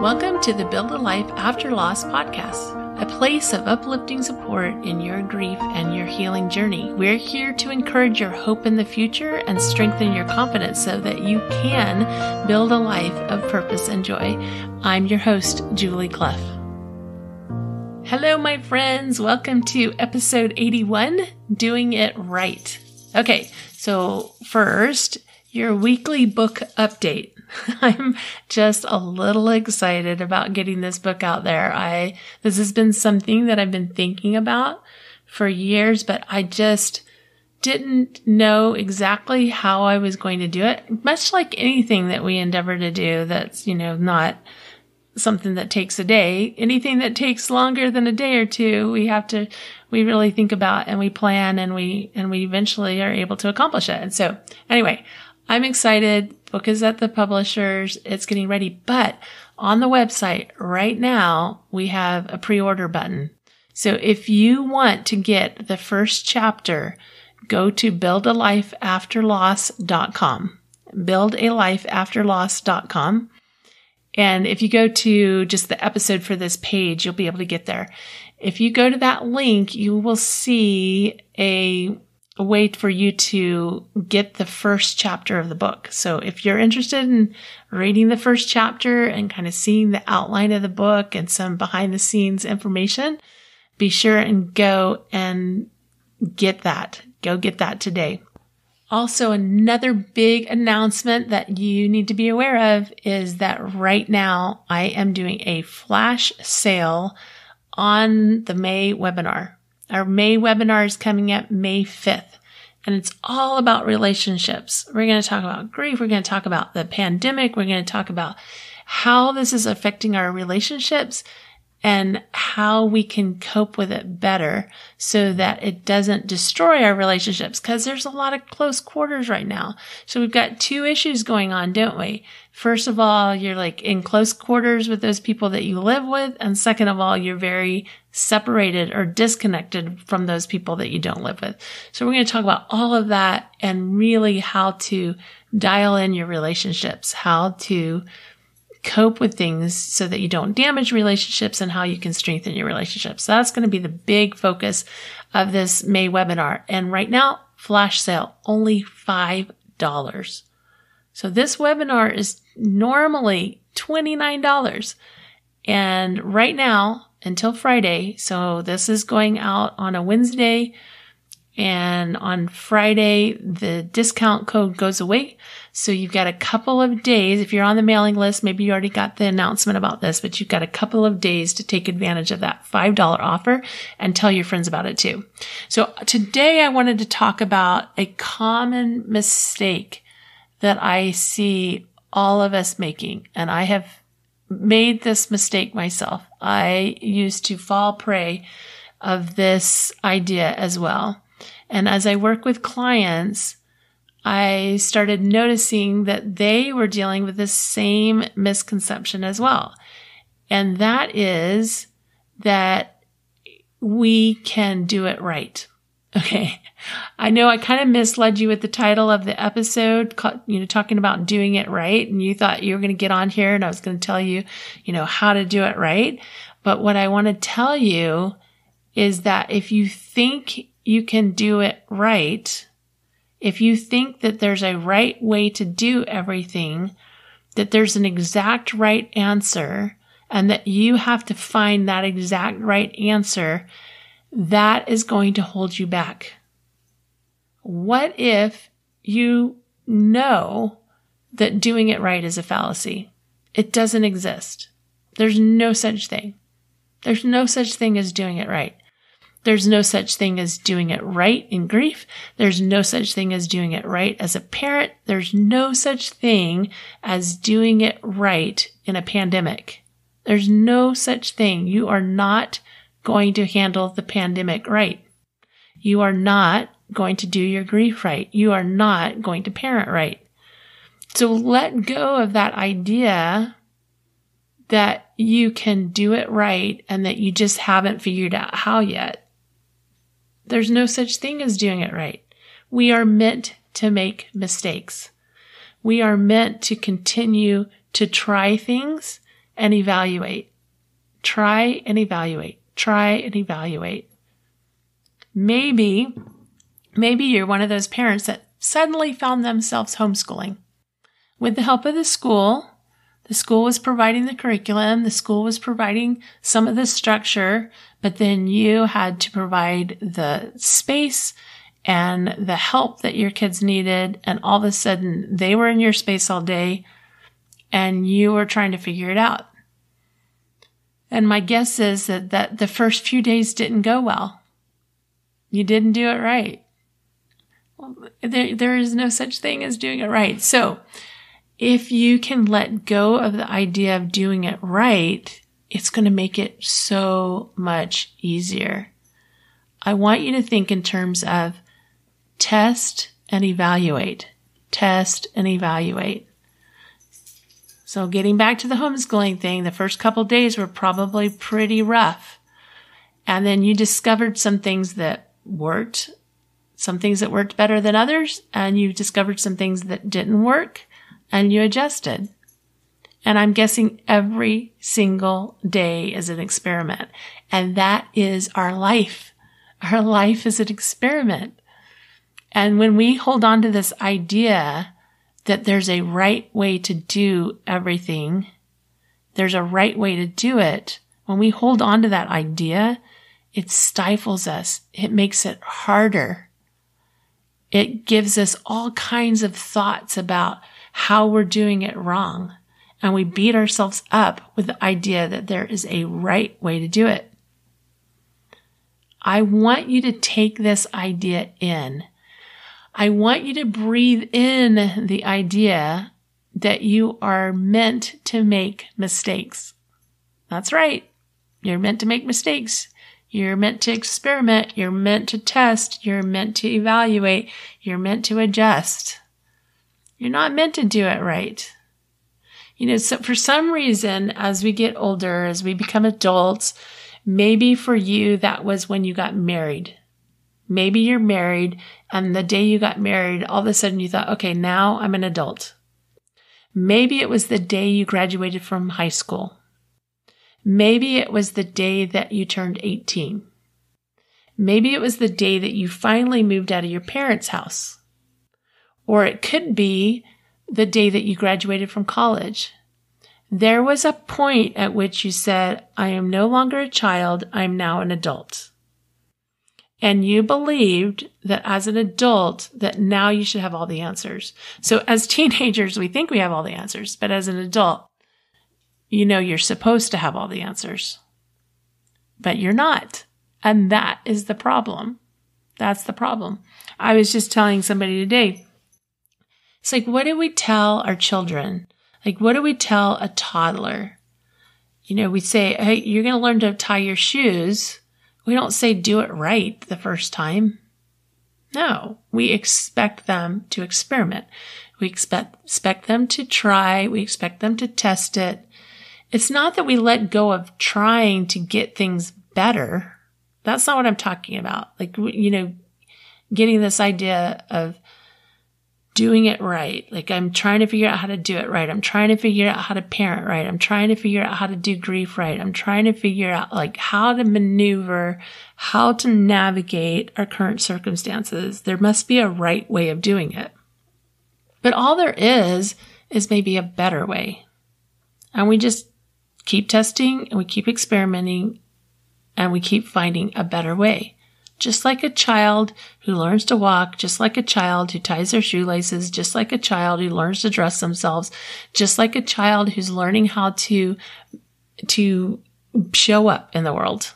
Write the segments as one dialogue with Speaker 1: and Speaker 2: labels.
Speaker 1: Welcome to the Build a Life After Loss podcast, a place of uplifting support in your grief and your healing journey. We're here to encourage your hope in the future and strengthen your confidence so that you can build a life of purpose and joy. I'm your host, Julie Clough. Hello, my friends. Welcome to episode 81, Doing It Right. Okay, so first, your weekly book update. I'm just a little excited about getting this book out there. This has been something that I've been thinking about for years, but I just didn't know exactly how I was going to do it. Much like anything that we endeavor to do that's, not something that takes a day. Anything that takes longer than a day or two, we really think about and we plan and we eventually are able to accomplish it. And so anyway, I'm excited. Book is at the publishers. It's getting ready. But on the website right now, we have a pre-order button. So if you want to get the first chapter, go to buildalifeafterloss.com. buildalifeafterloss.com. And if you go to just the episode for this page, you'll be able to get there. If you go to that link, you will see a way for you to get the first chapter of the book. So if you're interested in reading the first chapter and kind of seeing the outline of the book and some behind the scenes information, be sure and go and get that. Go get that today. Also, another big announcement that you need to be aware of is that right now I am doing a flash sale on the May webinar. Our May webinar is coming up May 5th, and it's all about relationships. We're going to talk about grief. We're going to talk about the pandemic. We're going to talk about how this is affecting our relationships and how we can cope with it better so that it doesn't destroy our relationships, because there's a lot of close quarters right now. So we've got two issues going on, don't we? First of all, you're like in close quarters with those people that you live with. And second of all, you're very separated or disconnected from those people that you don't live with. So we're going to talk about all of that and really how to dial in your relationships, how to cope with things so that you don't damage relationships and how you can strengthen your relationships. So that's going to be the big focus of this May webinar. And right now, flash sale, only $5. So this webinar is normally $29. And right now, until Friday, so this is going out on a Wednesday, and on Friday, the discount code goes away. So you've got a couple of days. If you're on the mailing list, maybe you already got the announcement about this, but you've got a couple of days to take advantage of that $5 offer and tell your friends about it too. So today I wanted to talk about a common mistake that I see all of us making. And I have made this mistake myself. I used to fall prey of this idea as well. And as I work with clients, I started noticing that they were dealing with the same misconception as well. And that is that we can do it right. Okay. I know I kind of misled you with the title of the episode, talking about doing it right. And you thought you were going to get on here and I was going to tell you, how to do it right. But what I want to tell you is that if you think you can do it right, if you think that there's a right way to do everything, that there's an exact right answer, and that you have to find that exact right answer, that is going to hold you back. What if you know that doing it right is a fallacy? It doesn't exist. There's no such thing. There's no such thing as doing it right. There's no such thing as doing it right in grief. There's no such thing as doing it right as a parent. There's no such thing as doing it right in a pandemic. There's no such thing. You are not going to handle the pandemic right. You are not going to do your grief right. You are not going to parent right. So let go of that idea that you can do it right and that you just haven't figured out how yet. There's no such thing as doing it right. We are meant to make mistakes. We are meant to continue to try things and evaluate. Try and evaluate. Try and evaluate. Maybe you're one of those parents that suddenly found themselves homeschooling. With the help of the school was providing the curriculum, the school was providing some of the structure, but then you had to provide the space and the help that your kids needed, and all of a sudden they were in your space all day and you were trying to figure it out. And my guess is that the first few days didn't go well. You didn't do it right. Well, there is no such thing as doing it right. So if you can let go of the idea of doing it right, it's going to make it so much easier. I want you to think in terms of test and evaluate. Test and evaluate. So getting back to the homeschooling thing, the first couple days were probably pretty rough. And then you discovered some things that worked, some things that worked better than others, and you discovered some things that didn't work, and you adjusted. And I'm guessing every single day is an experiment. And that is our life. Our life is an experiment. And when we hold on to this idea that there's a right way to do everything, there's a right way to do it, when we hold on to that idea, it stifles us. It makes it harder. It gives us all kinds of thoughts about how we're doing it wrong. And we beat ourselves up with the idea that there is a right way to do it. I want you to take this idea in. I want you to breathe in the idea that you are meant to make mistakes. That's right. You're meant to make mistakes. You're meant to experiment. You're meant to test. You're meant to evaluate. You're meant to adjust. You're not meant to do it right. So for some reason, as we get older, as we become adults, maybe for you, that was when you got married. Maybe you're married, and the day you got married, all of a sudden you thought, okay, now I'm an adult. Maybe it was the day you graduated from high school. Maybe it was the day that you turned 18. Maybe it was the day that you finally moved out of your parents' house. Or it could be the day that you graduated from college. There was a point at which you said, I am no longer a child, I'm now an adult. And you believed that as an adult, that now you should have all the answers. So as teenagers, we think we have all the answers, but as an adult, you're supposed to have all the answers. But you're not. And that is the problem. That's the problem. I was just telling somebody today, it's like, what do we tell our children? Like, what do we tell a toddler? We say, hey, you're going to learn to tie your shoes. We don't say do it right the first time. No, we expect them to experiment. We expect them to try. We expect them to test it. It's not that we let go of trying to get things better. That's not what I'm talking about. Like, getting this idea of doing it right. Like, I'm trying to figure out how to do it right. I'm trying to figure out how to parent right. I'm trying to figure out how to do grief right. I'm trying to figure out how to maneuver, how to navigate our current circumstances. There must be a right way of doing it. But all there is maybe a better way. And we just keep testing and we keep experimenting and we keep finding a better way. Just like a child who learns to walk, just like a child who ties their shoelaces, just like a child who learns to dress themselves, just like a child who's learning how to show up in the world.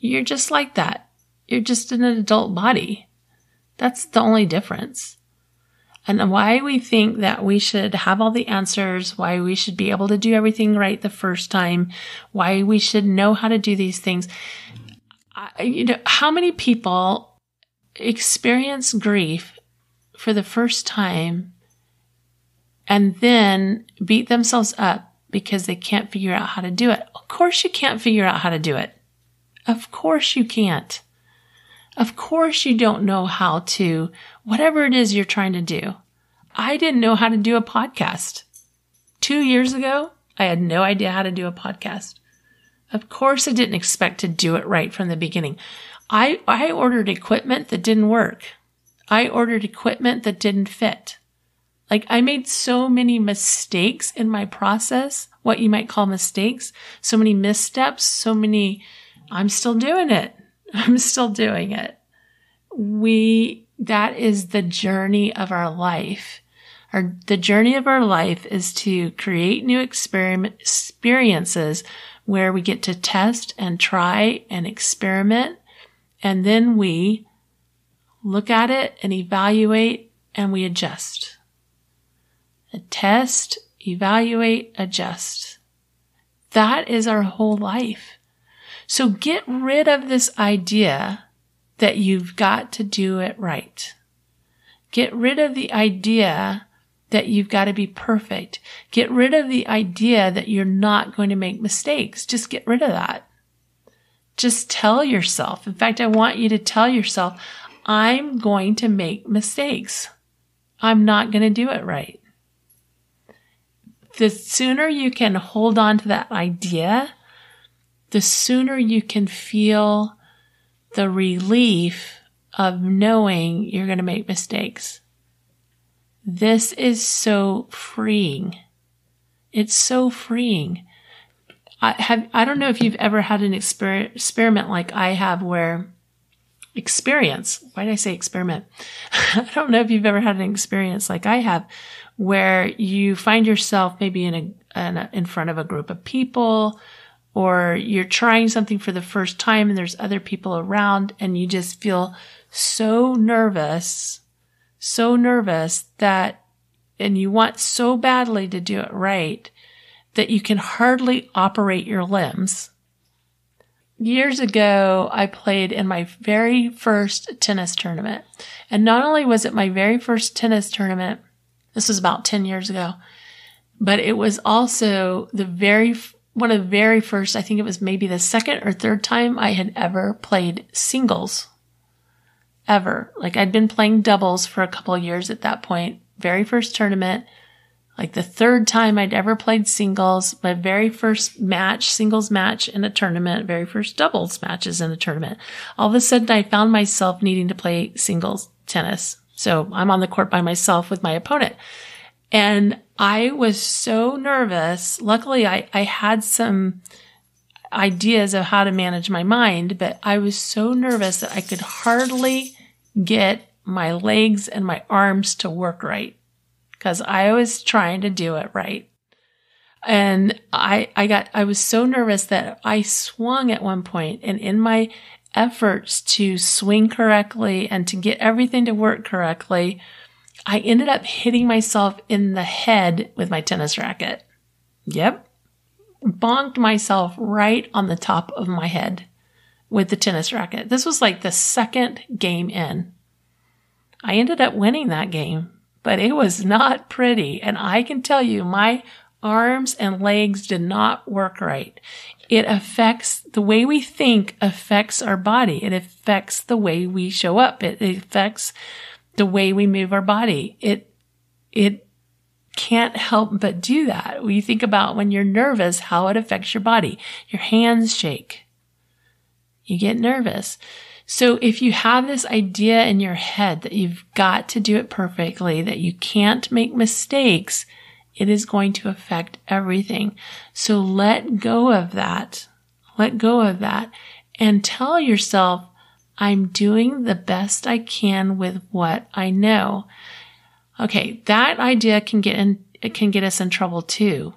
Speaker 1: You're just like that. You're just in an adult body. That's the only difference. And why we think that we should have all the answers, why we should be able to do everything right the first time, why we should know how to do these things. How many people experience grief for the first time and then beat themselves up because they can't figure out how to do it? Of course you can't figure out how to do it. Of course you can't. Of course you don't know how to, whatever it is you're trying to do. I didn't know how to do a podcast. 2 years ago, I had no idea how to do a podcast. Of course, I didn't expect to do it right from the beginning. I ordered equipment that didn't work. I ordered equipment that didn't fit. Like, I made so many mistakes in my process, what you might call mistakes, so many missteps, I'm still doing it. I'm still doing it. That is the journey of our life. The journey of our life is to create new experiences where we get to test and try and experiment, and then we look at it and evaluate and we adjust. Test, evaluate, adjust. That is our whole life. So get rid of this idea that you've got to do it right. Get rid of the idea that you've got to be perfect. Get rid of the idea that you're not going to make mistakes. Just get rid of that. Just tell yourself. In fact, I want you to tell yourself, I'm going to make mistakes. I'm not going to do it right. The sooner you can hold on to that idea, the sooner you can feel the relief of knowing you're going to make mistakes. This is so freeing. It's so freeing. I don't know if you've ever had an experiment like I have where experience. Why did I say experiment? I don't know if you've ever had an experience like I have where you find yourself maybe in front of a group of people, or you're trying something for the first time and there's other people around and you just feel so nervous that, and you want so badly to do it right that you can hardly operate your limbs. Years ago, I played in my very first tennis tournament. And not only was it my very first tennis tournament, this was about 10 years ago, but it was also one of the very first, I think it was maybe the second or third time I had ever played singles. Ever. Like, I'd been playing doubles for a couple of years at that point. Very first tournament. Like the third time I'd ever played singles, my very first singles match in a tournament, very first doubles matches in a tournament. All of a sudden I found myself needing to play singles tennis. So I'm on the court by myself with my opponent. And I was so nervous. Luckily, I had some ideas of how to manage my mind, but I was so nervous that I could hardly get my legs and my arms to work right because I was trying to do it right. And I was so nervous that I swung at one point, and in my efforts to swing correctly and to get everything to work correctly, I ended up hitting myself in the head with my tennis racket. Yep. Bonked myself right on the top of my head with the tennis racket. This was like the second game in. I ended up winning that game, but it was not pretty. And I can tell you, my arms and legs did not work right. It affects the way we think, affects our body. It affects the way we show up. It affects the way we move our body. It can't help but do that. When you think about when you're nervous, how it affects your body. Your hands shake. You get nervous. So if you have this idea in your head that you've got to do it perfectly, that you can't make mistakes, it is going to affect everything. So let go of that. Let go of that and tell yourself, I'm doing the best I can with what I know. Okay, that idea can get us in trouble too,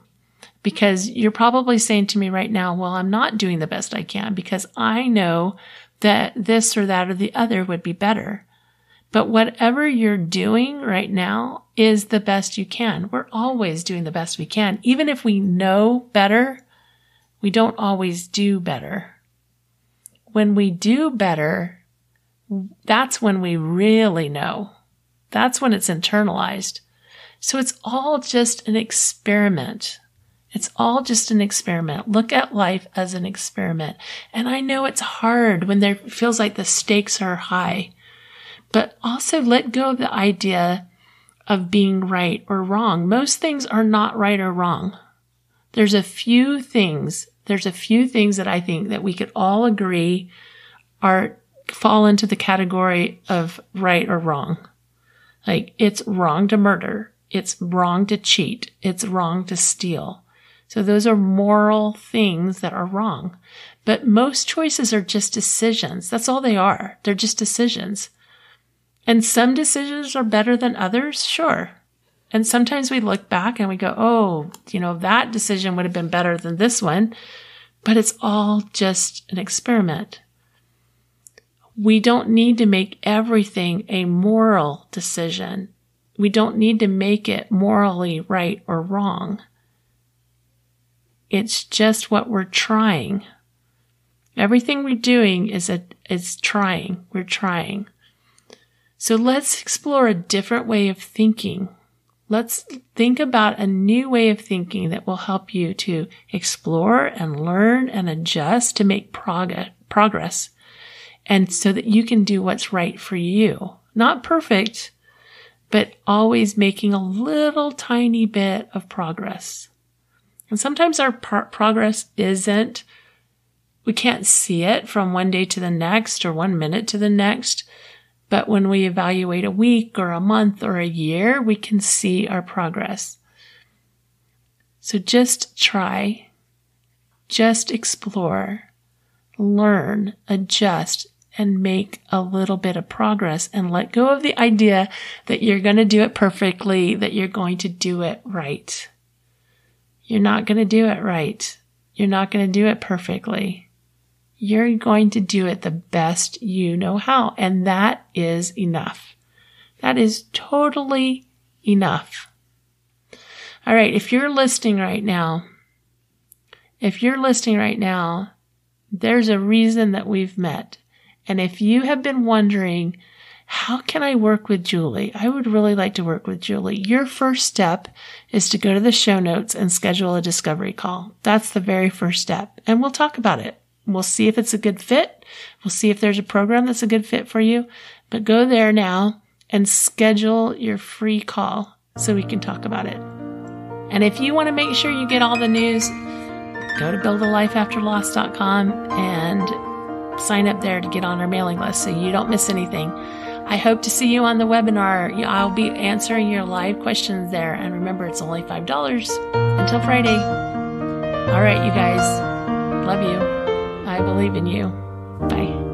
Speaker 1: because you're probably saying to me right now, well, I'm not doing the best I can because I know that this or that or the other would be better. But whatever you're doing right now is the best you can. We're always doing the best we can. Even if we know better, we don't always do better. When we do better, that's when we really know. That's when it's internalized. So it's all just an experiment. It's all just an experiment. Look at life as an experiment. And I know it's hard when there feels like the stakes are high, but also let go of the idea of being right or wrong. Most things are not right or wrong. there's a few things that I think that we could all agree fall into the category of right or wrong. Like, it's wrong to murder. It's wrong to cheat. It's wrong to steal. So those are moral things that are wrong. But most choices are just decisions. That's all they are. They're just decisions. And some decisions are better than others, sure. And sometimes we look back and we go, oh, that decision would have been better than this one. But it's all just an experiment. We don't need to make everything a moral decision. We don't need to make it morally right or wrong. It's just what we're trying. Everything we're doing is trying. We're trying. So let's explore a different way of thinking. Let's think about a new way of thinking that will help you to explore and learn and adjust to make progress. And so that you can do what's right for you. Not perfect, but always making a little tiny bit of progress. And sometimes our progress we can't see it from one day to the next or 1 minute to the next. But when we evaluate a week or a month or a year, we can see our progress. So just try, just explore, learn, adjust, and make a little bit of progress, and let go of the idea that you're going to do it perfectly, that you're going to do it right. You're not going to do it right. You're not going to do it perfectly. You're going to do it the best you know how, and that is enough. That is totally enough. All right, if you're listening right now, there's a reason that we've met. And if you have been wondering, how can I work with Julie? I would really like to work with Julie. Your first step is to go to the show notes and schedule a discovery call. That's the very first step. And we'll talk about it. We'll see if it's a good fit. We'll see if there's a program that's a good fit for you. But go there now and schedule your free call so we can talk about it. And if you want to make sure you get all the news, go to buildalifeafterloss.com and sign up there to get on our mailing list so you don't miss anything. I hope to see you on the webinar. I'll be answering your live questions there. And remember, it's only $5 until Friday. All right, you guys. Love you. I believe in you. Bye.